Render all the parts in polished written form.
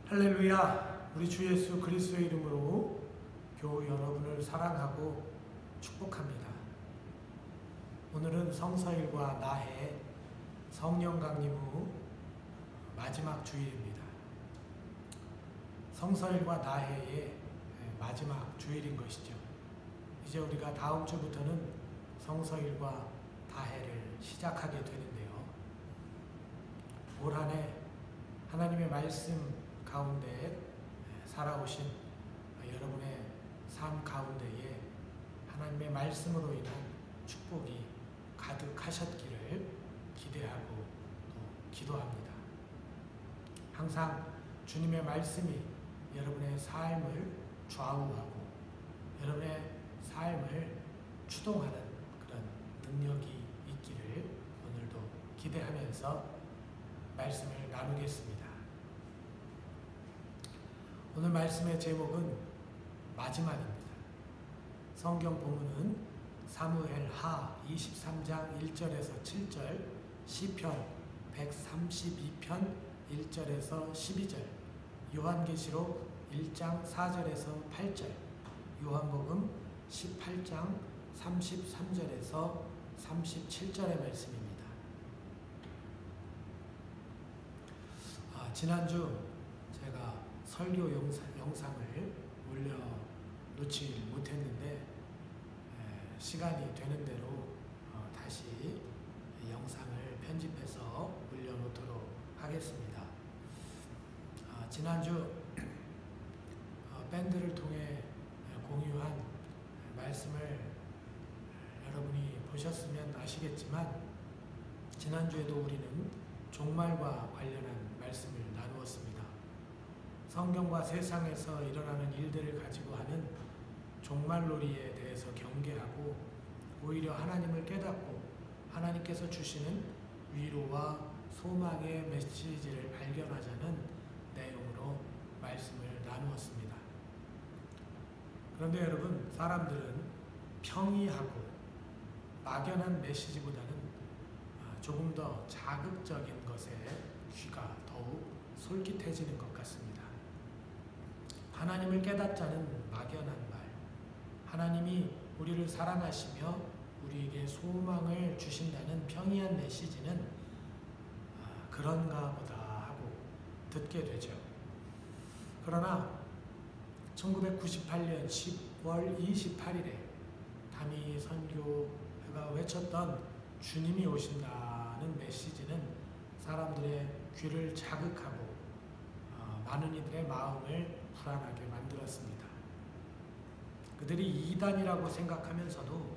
할렐루야! 우리 주 예수 그리스도의 이름으로 교우 여러분을 사랑하고 축복합니다. 오늘은 성서일과 나해 성령 강림 후 마지막 주일입니다. 성서일과 나해의 마지막 주일인 것이죠. 이제 우리가 다음 주부터는 성서일과 다해를 시작하게 되는데요. 올 한 해 하나님의 말씀 가운데 살아오신 여러분의 삶 가운데에 하나님의 말씀으로 인한 축복이 가득하셨기를 기대하고 또 기도합니다. 항상 주님의 말씀이 여러분의 삶을 좌우하고 여러분의 삶을 추동하는 그런 능력이 있기를 오늘도 기대하면서 말씀을 나누겠습니다. 오늘 말씀의 제목은 마지막입니다. 성경 본문은 사무엘 하 23장 1절에서 7절, 시편 132편 1절에서 12절, 요한계시록 1장 4절에서 8절, 요한복음 18장 33절에서 37절의 말씀입니다. 지난주 제가 설교 영상을 올려놓지 못했는데 시간이 되는 대로 다시 영상을 편집해서 올려놓도록 하겠습니다. 지난주 밴드를 통해 공유한 말씀을 여러분이 보셨으면 아시겠지만 지난주에도 우리는 종말과 관련한 말씀을 나누었습니다. 성경과 세상에서 일어나는 일들을 가지고 하는 종말놀이에 대해서 경계하고 오히려 하나님을 깨닫고 하나님께서 주시는 위로와 소망의 메시지를 발견하자는 내용으로 말씀을 나누었습니다. 그런데 여러분, 사람들은 평이하고 막연한 메시지보다는 조금 더 자극적인 것에 귀가 더욱 솔깃해지는 것 같습니다. 하나님을 깨닫자는 막연한 말, 하나님이 우리를 사랑하시며 우리에게 소망을 주신다는 평이한 메시지는 그런가 보다 하고 듣게 되죠. 그러나 1998년 10월 28일에 담이 선교회가 외쳤던 주님이 오신다는 메시지는 사람들의 귀를 자극하고 많은 이들의 마음을 불안하게 만들었습니다. 그들이 이단이라고 생각하면서도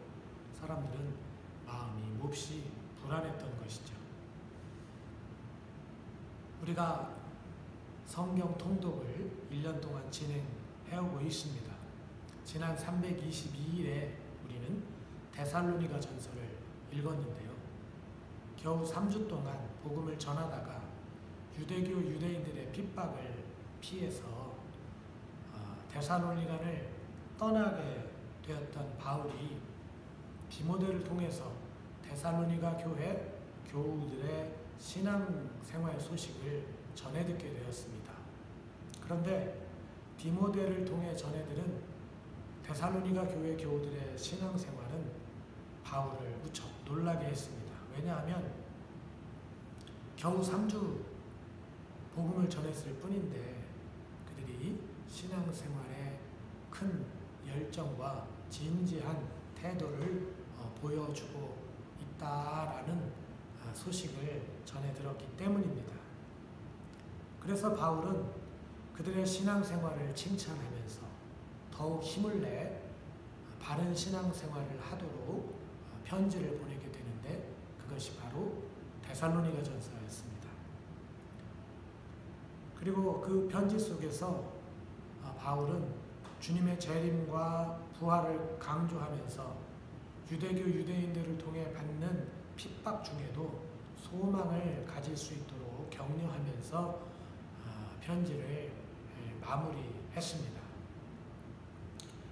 사람들은 마음이 몹시 불안했던 것이죠. 우리가 성경 통독을 1년 동안 진행해오고 있습니다. 지난 322일에 우리는 데살로니가 전서를 읽었는데요. 겨우 3주 동안 복음을 전하다가 유대교 유대인들의 핍박을 피해서 데살로니가를 떠나게 되었던 바울이 디모데를 통해서 데살로니가 교회 교우들의 신앙생활 소식을 전해 듣게 되었습니다. 그런데 디모데를 통해 전해 들은 데살로니가 교회 교우들의 신앙생활은 바울을 무척 놀라게 했습니다. 왜냐하면 겨우 3주 복음을 전했을 뿐인데 그들이 신앙생활에 큰 열정과 진지한 태도를 보여주고 있다라는 소식을 전해 들었기 때문입니다. 그래서 바울은 그들의 신앙생활을 칭찬하면서 더욱 힘을 내 바른 신앙생활을 하도록 편지를 보내게 되는데 그것이 바로 데살로니가 전서였습니다. 그리고 그 편지 속에서 바울은 주님의 재림과 부활을 강조하면서 유대교 유대인들을 통해 받는 핍박 중에도 소망을 가질 수 있도록 격려하면서 편지를 마무리했습니다.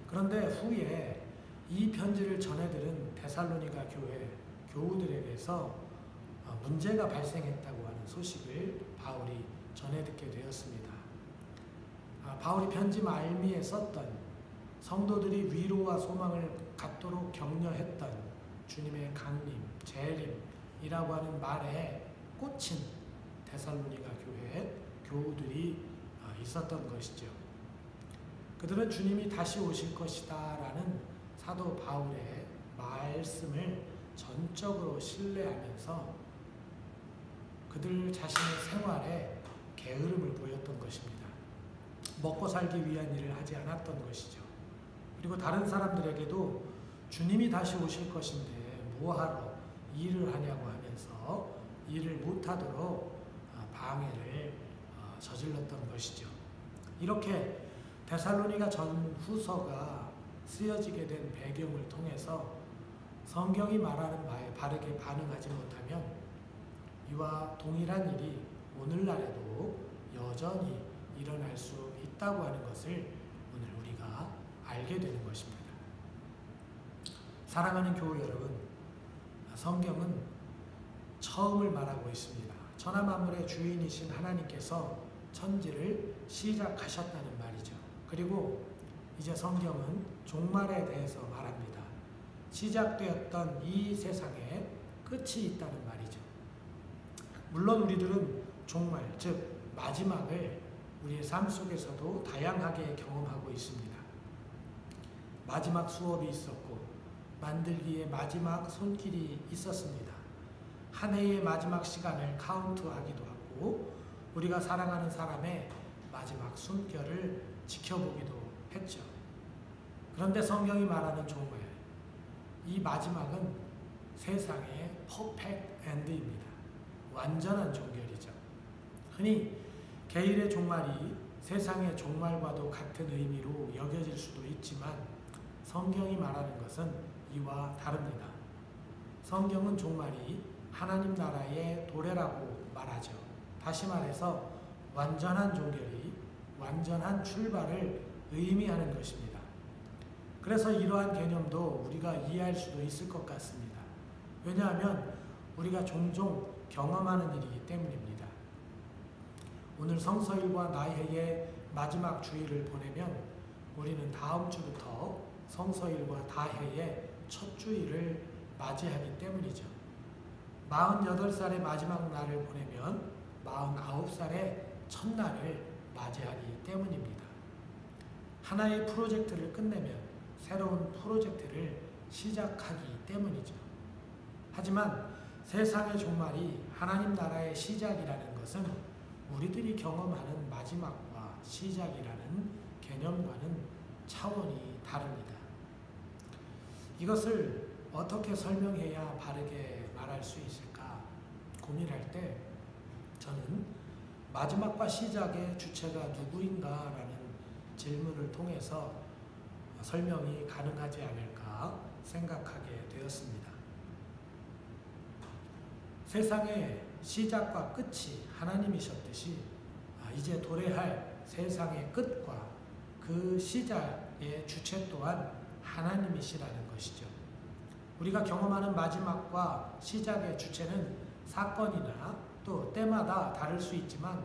그런데 후에 이 편지를 전해들은 데살로니가 교회 교우들에게서 문제가 발생했다고 하는 소식을 바울이 전해 듣게 되었습니다. 바울이 편지 말미에 썼던 성도들이 위로와 소망을 갖도록 격려했던 주님의 강림, 재림이라고 하는 말에 꽂힌 데살로니가 교회에 교우들이 있었던 것이죠. 그들은 주님이 다시 오실 것이다 라는 사도 바울의 말씀을 전적으로 신뢰하면서 그들 자신의 생활에 게으름을 보였던 것입니다. 먹고 살기 위한 일을 하지 않았던 것이죠. 그리고 다른 사람들에게도 주님이 다시 오실 것인데 뭐하러 일을 하냐고 하면서 일을 못하도록 방해를 저질렀던 것이죠. 이렇게 데살로니가 전후서가 쓰여지게 된 배경을 통해서 성경이 말하는 바에 바르게 반응하지 못하면 이와 동일한 일이 오늘날에도 여전히 일어날 수 있다고 하는 것을 오늘 우리가 알게 되는 것입니다. 사랑하는 교우 여러분, 성경은 처음을 말하고 있습니다. 천하 만물의 주인이신 하나님께서 천지를 시작하셨다는 말이죠. 그리고 이제 성경은 종말에 대해서 말합니다. 시작되었던 이 세상에 끝이 있다는 말이죠. 물론 우리들은 종말, 즉 마지막을 우리의 삶 속에서도 다양하게 경험하고 있습니다. 마지막 수업이 있었고 만들기의 마지막 손길이 있었습니다. 한 해의 마지막 시간을 카운트하기도 하고 우리가 사랑하는 사람의 마지막 숨결을 지켜보기도 했죠. 그런데 성경이 말하는 종말, 이 마지막은 세상의 퍼펙트 엔드입니다. 완전한 종결이죠. 흔히 개일의 종말이 세상의 종말과도 같은 의미로 여겨질 수도 있지만 성경이 말하는 것은 이와 다릅니다. 성경은 종말이 하나님 나라의 도래라고 말하죠. 다시 말해서 완전한 종결이 완전한 출발을 의미하는 것입니다. 그래서 이러한 개념도 우리가 이해할 수도 있을 것 같습니다. 왜냐하면 우리가 종종 경험하는 일이기 때문입니다. 오늘 성서일과 나해의 마지막 주일을 보내면 우리는 다음 주부터 성서일과 다해의 첫 주일을 맞이하기 때문이죠. 48살의 마지막 날을 보내면 49살의 첫날을 맞이하기 때문입니다. 하나의 프로젝트를 끝내면 새로운 프로젝트를 시작하기 때문이죠. 하지만 세상의 종말이 하나님 나라의 시작이라는 것은 우리들이 경험하는 마지막과 시작이라는 개념과는 차원이 다릅니다. 이것을 어떻게 설명해야 바르게 말할 수 있을까 고민할 때 저는 마지막과 시작의 주체가 누구인가라는 질문을 통해서 설명이 가능하지 않을까 생각하게 되었습니다. 세상의 시작과 끝이 하나님이셨듯이 이제 도래할 세상의 끝과 그 시작의 주체 또한 하나님이시라는 것이죠. 우리가 경험하는 마지막과 시작의 주체는 사건이나 또 때마다 다를 수 있지만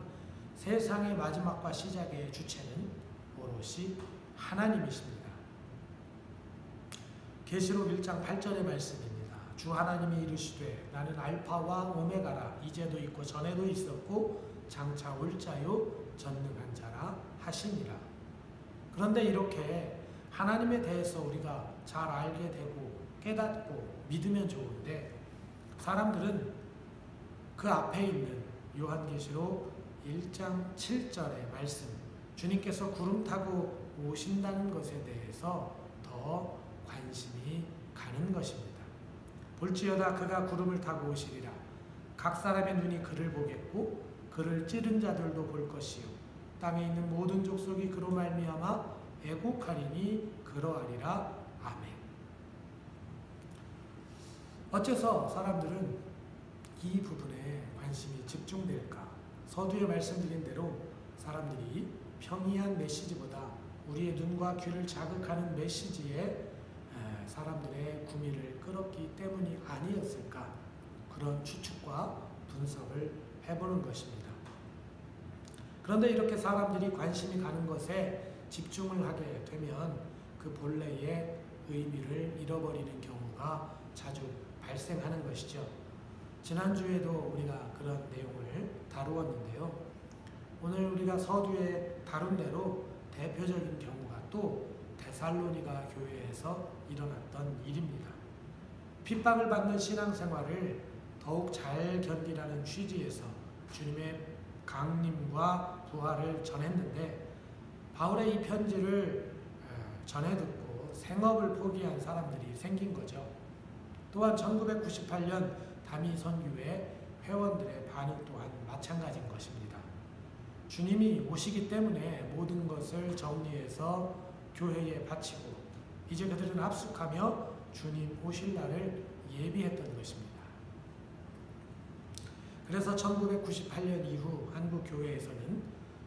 세상의 마지막과 시작의 주체는 오롯이 하나님이십니다. 계시록 1장 8절의 말씀입니다. 주 하나님이 이르시되 나는 알파와 오메가라 이제도 있고 전에도 있었고 장차 올 자요 전능한 자라 하시니라. 그런데 이렇게 하나님에 대해서 우리가 잘 알게 되고 깨닫고 믿으면 좋은데 사람들은 그 앞에 있는 요한계시록 1장 7절의 말씀 주님께서 구름 타고 오신다는 것에 대해서 더 관심이 가는 것입니다. 볼지어다 그가 구름을 타고 오시리라. 각 사람의 눈이 그를 보겠고 그를 찌른 자들도 볼 것이요 땅에 있는 모든 족속이 그로 말미암아 애곡하리니 그러하리라. 아멘. 어째서 사람들은 이 부분에 관심이 집중될까? 서두에 말씀드린 대로 사람들이 평이한 메시지보다 우리의 눈과 귀를 자극하는 메시지에 사람들의 구미를 끌었기 때문이 아니었을까? 그런 추측과 분석을 해보는 것입니다. 그런데 이렇게 사람들이 관심이 가는 것에 집중을 하게 되면 그 본래의 의미를 잃어버리는 경우가 자주 발생하는 것이죠. 지난주에도 우리가 그런 내용을 다루었는데요. 오늘 우리가 서두에 다룬 대로 대표적인 경우가 또 데살로니가 교회에서 일어났던 일입니다. 핍박을 받는 신앙생활을 더욱 잘 견디라는 취지에서 주님의 강림과 부활을 전했는데 바울의 이 편지를 전해 듣고 생업을 포기한 사람들이 생긴 거죠. 또한 1998년 다미 선교회 회원들의 반응 또한 마찬가지인 것입니다. 주님이 오시기 때문에 모든 것을 정리해서 교회에 바치고 이제 그들은 합숙하며 주님 오실 날을 예비했던 것입니다. 그래서 1998년 이후 한국 교회에서는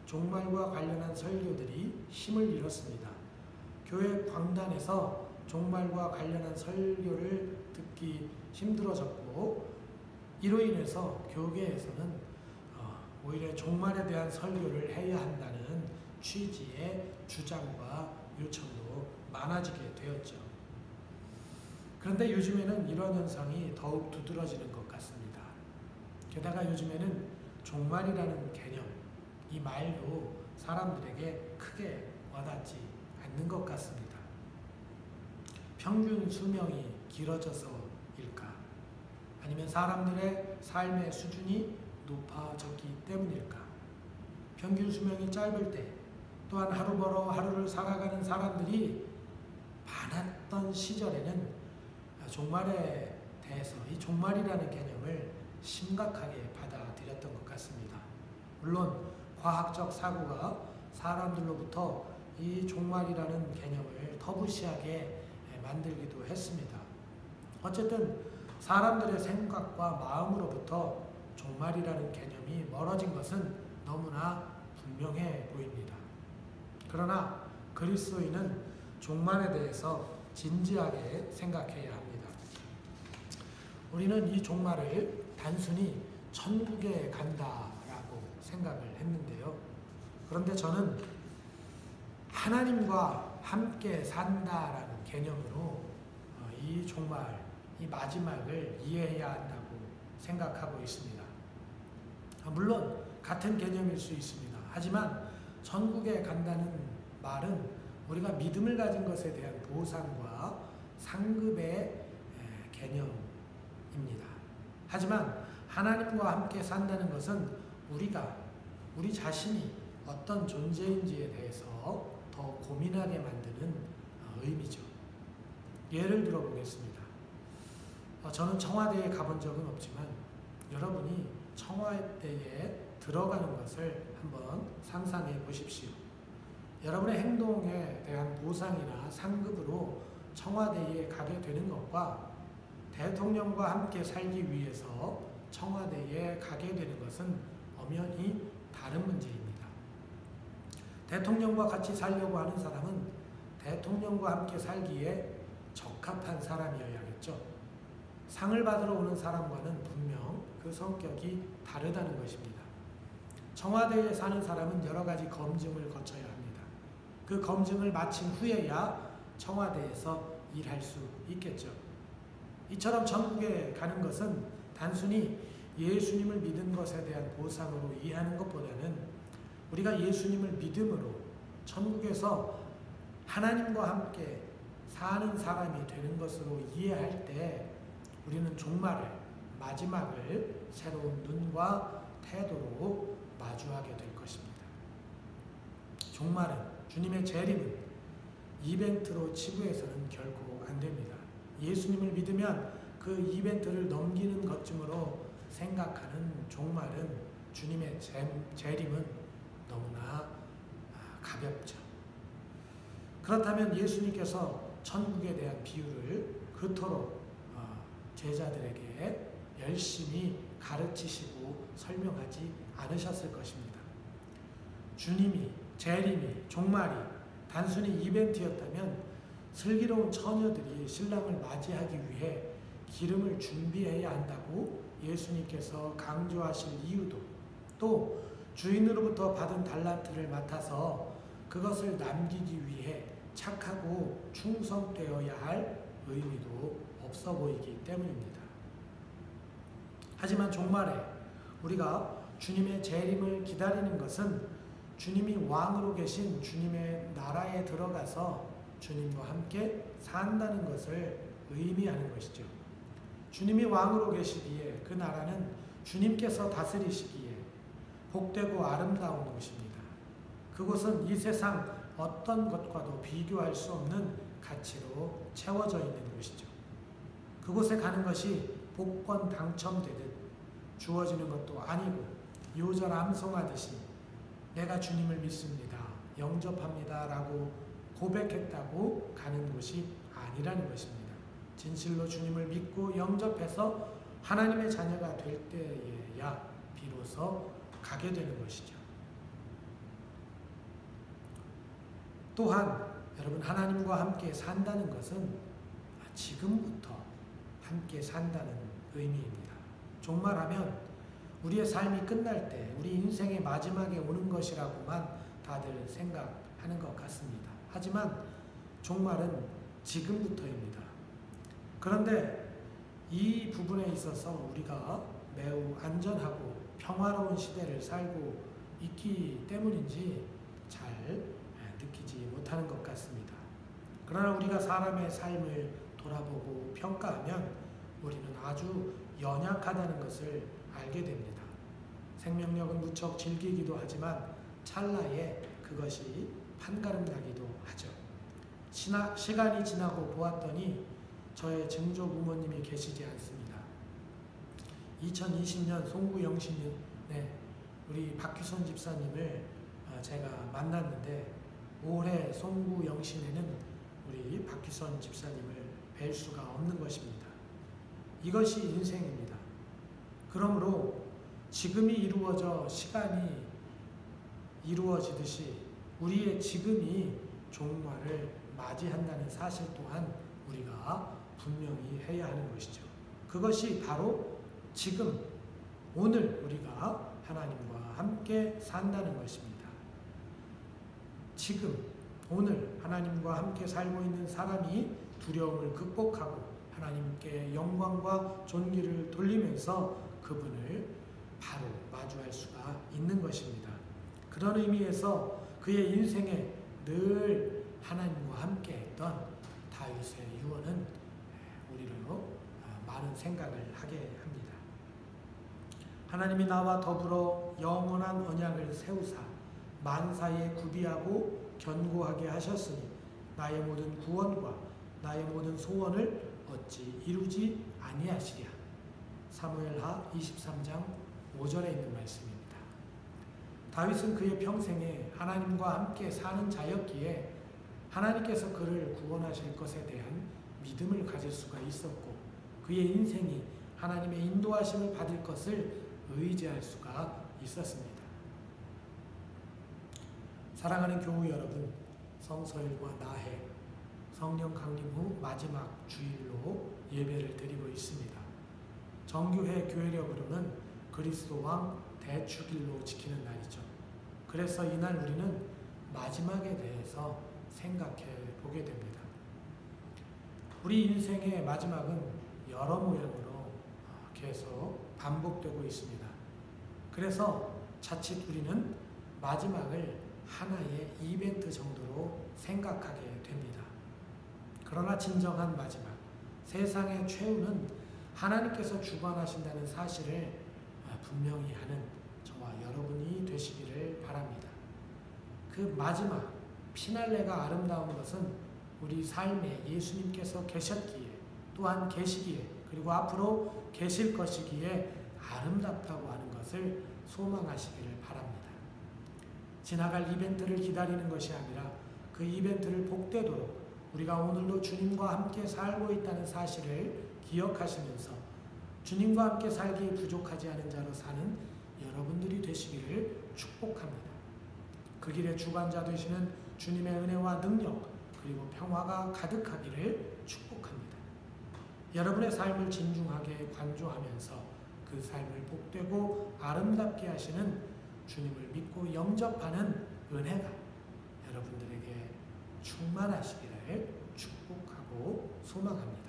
종말과 관련한 설교들이 힘을 잃었습니다. 교회 광단에서 종말과 관련한 설교를 듣기 힘들어졌고 이로 인해서 교계에서는 오히려 종말에 대한 설교를 해야 한다는 취지의 주장과 요청도 많아지게 되었죠. 그런데 요즘에는 이런 현상이 더욱 두드러지는 것 같습니다. 게다가 요즘에는 종말이라는 개념, 이 말도 사람들에게 크게 와닿지 않는 것 같습니다. 평균 수명이 길어져서일까? 아니면 사람들의 삶의 수준이 높아졌기 때문일까? 평균 수명이 짧을 때 또한 하루 벌어 하루를 살아가는 사람들이 많았던 시절에는 종말에 대해서 이 종말이라는 개념을 심각하게 받아들였던 것 같습니다. 물론 과학적 사고가 사람들로부터 이 종말이라는 개념을 터부시하게 만들기도 했습니다. 어쨌든 사람들의 생각과 마음으로부터 종말이라는 개념이 멀어진 것은 너무나 분명해 보입니다. 그러나 그리스도인은 종말에 대해서 진지하게 생각해야 합니다. 우리는 이 종말을 단순히 천국에 간다라고 생각을 했는데요. 그런데 저는 하나님과 함께 산다라는 개념으로 이 종말, 이 마지막을 이해해야 한다고 생각하고 있습니다. 물론 같은 개념일 수 있습니다. 하지만 천국에 간다는 말은 우리가 믿음을 가진 것에 대한 보상과 상급의 개념입니다. 하지만 하나님과 함께 산다는 것은 우리 자신이 어떤 존재인지에 대해서 더 고민하게 만드는 의미죠. 예를 들어 보겠습니다. 저는 청와대에 가본 적은 없지만 여러분이 청와대에 들어가는 것을 한번 상상해 보십시오. 여러분의 행동에 대한 보상이나 상급으로 청와대에 가게 되는 것과 대통령과 함께 살기 위해서 청와대에 가게 되는 것은 엄연히 다른 문제입니다. 대통령과 같이 살려고 하는 사람은 대통령과 함께 살기에 적합한 사람이어야겠죠. 상을 받으러 오는 사람과는 분명 그 성격이 다르다는 것입니다. 청와대에 사는 사람은 여러 가지 검증을 거쳐야 합니다. 그 검증을 마친 후에야 청와대에서 일할 수 있겠죠. 이처럼 천국에 가는 것은 단순히 예수님을 믿은 것에 대한 보상으로 이해하는 것보다는 우리가 예수님을 믿음으로 천국에서 하나님과 함께 사는 사람이 되는 것으로 이해할 때 우리는 종말을, 마지막을 새로운 눈과 태도로 마주하게 될 것입니다. 종말은, 주님의 재림은 이벤트로 치부해서는 결코 안 됩니다. 예수님을 믿으면 그 이벤트를 넘기는 것쯤으로 생각하는 종말은, 주님의 재림은 너무나 가볍죠. 그렇다면 예수님께서 천국에 대한 비유를 그토록 제자들에게 열심히 가르치시고 설명하지 않으셨을 것입니다. 주님이, 재림이, 종말이 단순히 이벤트였다면 슬기로운 처녀들이 신랑을 맞이하기 위해 기름을 준비해야 한다고 예수님께서 강조하실 이유도, 또 주인으로부터 받은 달란트를 맡아서 그것을 남기기 위해 착하고 충성되어야 할 의미도 없어 보이기 때문입니다. 하지만 종말에 우리가 주님의 재림을 기다리는 것은 주님이 왕으로 계신 주님의 나라에 들어가서 주님과 함께 산다는 것을 의미하는 것이죠. 주님이 왕으로 계시기에 그 나라는 주님께서 다스리시기에 복되고 아름다운 곳입니다. 그곳은 이 세상 어떤 것과도 비교할 수 없는 가치로 채워져 있는 곳이죠. 그곳에 가는 것이 복권 당첨되듯 주어지는 것도 아니고 요절 암송하듯이 내가 주님을 믿습니다, 영접합니다 라고 고백했다고 가는 곳이 아니라는 것입니다. 진실로 주님을 믿고 영접해서 하나님의 자녀가 될 때에야 비로소 가게 되는 것이죠. 또한 여러분, 하나님과 함께 산다는 것은 지금부터 함께 산다는 의미입니다. 종말하면 우리의 삶이 끝날 때 우리 인생의 마지막에 오는 것이라고만 다들 생각하는 것 같습니다. 하지만 종말은 지금부터입니다. 그런데 이 부분에 있어서 우리가 매우 안전하고 평화로운 시대를 살고 있기 때문인지 잘 느끼지 못하는 것 같습니다. 그러나 우리가 사람의 삶을 돌아보고 평가하면 우리는 아주 연약하다는 것을 알게 됩니다. 생명력은 무척 질기기도 하지만 찰나에 그것이 판가름 나기도 하죠. 시간이 지나고 보았더니 저의 증조 부모님이 계시지 않습니다. 2020년 송구영신에 우리 박규선 집사님을 제가 만났는데 올해 송구영신에는 우리 박규선 집사님을 뵐 수가 없는 것입니다. 이것이 인생입니다. 그러므로 지금이 이루어져 시간이 이루어지듯이 우리의 지금이 종말을 맞이한다는 사실 또한 우리가 분명히 해야 하는 것이죠. 그것이 바로 지금, 오늘 우리가 하나님과 함께 산다는 것입니다. 지금, 오늘 하나님과 함께 살고 있는 사람이 두려움을 극복하고 하나님께 영광과 존귀를 돌리면서 그분을 바로 마주할 수가 있는 것입니다. 그런 의미에서 그의 인생에 늘 하나님과 함께 했던 다윗의 유언은 우리로 많은 생각을 하게 합니다. 하나님이 나와 더불어 영원한 언약을 세우사 만사에 구비하고 견고하게 하셨으니 나의 모든 구원과 나의 모든 소원을 어찌 이루지 아니하시랴. 사무엘하 23장 5절에 있는 말씀입니다. 다윗은 그의 평생에 하나님과 함께 사는 자였기에 하나님께서 그를 구원하실 것에 대한 믿음을 가질 수가 있었고 그의 인생이 하나님의 인도하심을 받을 것을 의지할 수가 있었습니다. 사랑하는 교우 여러분, 성서일과 나해, 성령 강림 후 마지막 주일로 예배를 드리고 있습니다. 정교회 교회력으로는 그리스도 왕 대축일로 지키는 날이죠. 그래서 이날 우리는 마지막에 대해서 생각해 보게 됩니다. 우리 인생의 마지막은 여러 모양으로 계속 반복되고 있습니다. 그래서 자칫 우리는 마지막을 하나의 이벤트 정도로 생각하게 됩니다. 그러나 진정한 마지막, 세상의 최후는 하나님께서 주관하신다는 사실을 분명히 하는 저와 여러분이 되시기를 바랍니다. 그 마지막, 피날레가 아름다운 것은 우리 삶에 예수님께서 계셨기에, 또한 계시기에, 그리고 앞으로 계실 것이기에 아름답다고 하는 것을 소망하시기를 바랍니다. 지나갈 이벤트를 기다리는 것이 아니라 그 이벤트를 복되도록 우리가 오늘도 주님과 함께 살고 있다는 사실을 기억하시면서 주님과 함께 살기에 부족하지 않은 자로 사는 여러분들이 되시기를 축복합니다. 그 길의 주관자 되시는 주님의 은혜와 능력 그리고 평화가 가득하기를 축복합니다. 여러분의 삶을 진중하게 관조하면서 그 삶을 복되고 아름답게 하시는 주님을 믿고 영접하는 은혜가 여러분들에게 충만하시기를 축복하고 소망합니다.